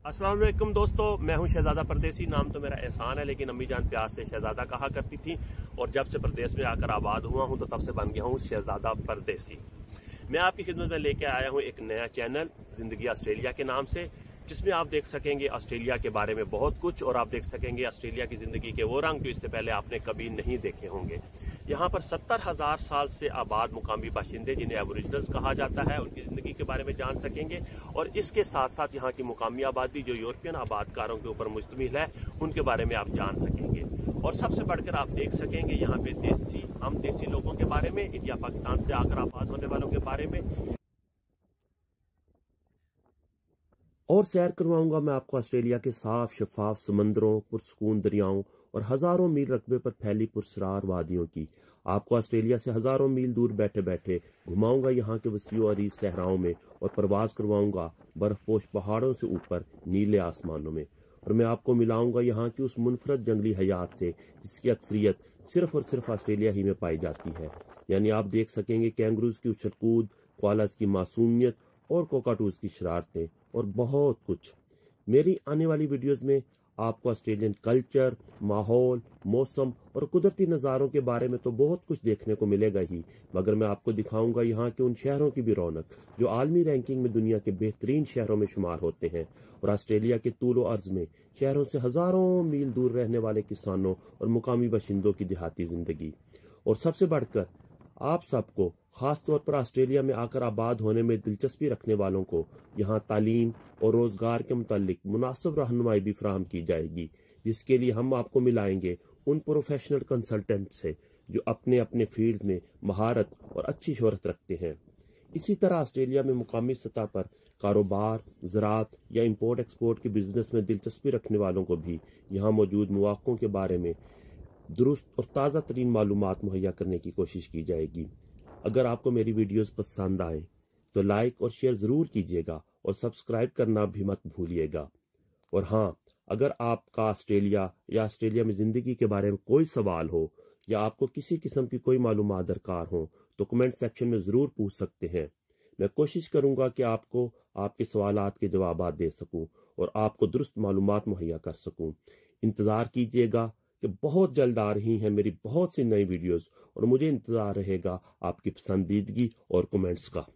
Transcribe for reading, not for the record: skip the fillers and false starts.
अस्सलाम वालेकुम दोस्तों, मैं हूं शहजादा परदेसी। नाम तो मेरा एहसान है, लेकिन अम्मी जान प्यार से शहजादा कहा करती थी और जब से प्रदेश में आकर आबाद हुआ हूं तो तब से बन गया हूं शहजादा परदेसी। मैं आपकी खिदमत में लेके आया हूं एक नया चैनल जिंदगी ऑस्ट्रेलिया के नाम से, जिसमें आप देख सकेंगे ऑस्ट्रेलिया के बारे में बहुत कुछ और आप देख सकेंगे ऑस्ट्रेलिया की जिंदगी के वो रंग जो इससे पहले आपने कभी नहीं देखे होंगे। यहाँ पर 70,000 साल से आबाद मुकामी बाशिंदे जिन्हें एबोरिजिनल्स कहा जाता है, उनकी जिंदगी के बारे में जान सकेंगे और इसके साथ साथ यहाँ की मुकामी आबादी जो यूरोपियन आबादकारों के ऊपर मुश्तमिल है उनके बारे में आप जान सकेंगे। और सबसे बढ़कर आप देख सकेंगे यहाँ पे हम देसी लोगों के बारे में, इंडिया पाकिस्तान से आकर आबाद होने वालों के बारे में, और सैर करवाऊंगा मैं आपको ऑस्ट्रेलिया के साफ शफाफ समंदरों, पुरसकून दरियाओं और हजारों मील रकबे पर फैली पुरसरार वादियों की। आपको ऑस्ट्रेलिया से हजारों मील दूर बैठे बैठे घुमाऊंगा यहाँ के वसीओ अरीज सहराओं में और प्रवास करवाऊंगा बर्फपोश पहाड़ों से ऊपर नीले आसमानों में। और मैं आपको मिलाऊंगा यहाँ की उस मुनफरद जंगली हयात से जिसकी अक्सरियत सिर्फ और सिर्फ ऑस्ट्रेलिया ही में पाई जाती है। यानी आप देख सकेंगे कैंगरूज की उछल कूद, कोआलास की मासूमियत और कोकाटूज की शरारतें और बहुत कुछ। मेरी आने वाली वीडियोस में आपको ऑस्ट्रेलियन कल्चर, माहौल, मौसम और कुदरती नज़ारों के बारे में तो बहुत कुछ देखने को मिलेगा ही, मगर मैं आपको दिखाऊंगा यहाँ के उन शहरों की भी रौनक जो आलमी रैंकिंग में दुनिया के बेहतरीन शहरों में शुमार होते हैं, और ऑस्ट्रेलिया के तूलो अर्ज में शहरों से हजारों मील दूर रहने वाले किसानों और मुकामी बाशिंदों की देहाती जिंदगी। और सबसे बढ़कर आप सबको खास तौर पर ऑस्ट्रेलिया में आकर आबाद होने में दिलचस्पी रखने वालों को यहाँ तालीम और रोजगार के मुतालिक मुनासिब रहनुमाई भी फराहम की जाएगी, जिसके लिए हम आपको मिलाएंगे उन प्रोफेशनल कंसल्टेंट से जो अपने अपने फील्ड में महारत और अच्छी शोहरत रखते हैं। इसी तरह ऑस्ट्रेलिया में मुकामी सतह पर कारोबार, ज़राअत या इंपोर्ट एक्सपोर्ट के बिजनेस में दिलचस्पी रखने वालों को भी यहाँ मौजूद मौक़ों के बारे में दुरुस्त और ताज़ा तरीन मालूमात मुहैया करने की कोशिश की जाएगी। अगर आपको मेरी वीडियोस पसंद आए तो लाइक और शेयर ज़रूर कीजिएगा और सब्सक्राइब करना भी मत भूलिएगा। और हाँ, अगर आपका ऑस्ट्रेलिया या ऑस्ट्रेलिया में ज़िंदगी के बारे में कोई सवाल हो या आपको किसी किस्म की कोई मालूमात दरकार हो तो कमेंट सेक्शन में ज़रूर पूछ सकते हैं। मैं कोशिश करूँगा कि आपको आपके सवालात के जवाब दे सकूँ और आपको दुरुस्त मालूमात मुहैया कर सकूँ। इंतज़ार कीजिएगा कि बहुत जल्द आ रही हैं मेरी बहुत सी नई वीडियोस और मुझे इंतज़ार रहेगा आपकी पसंदीदगी और कमेंट्स का।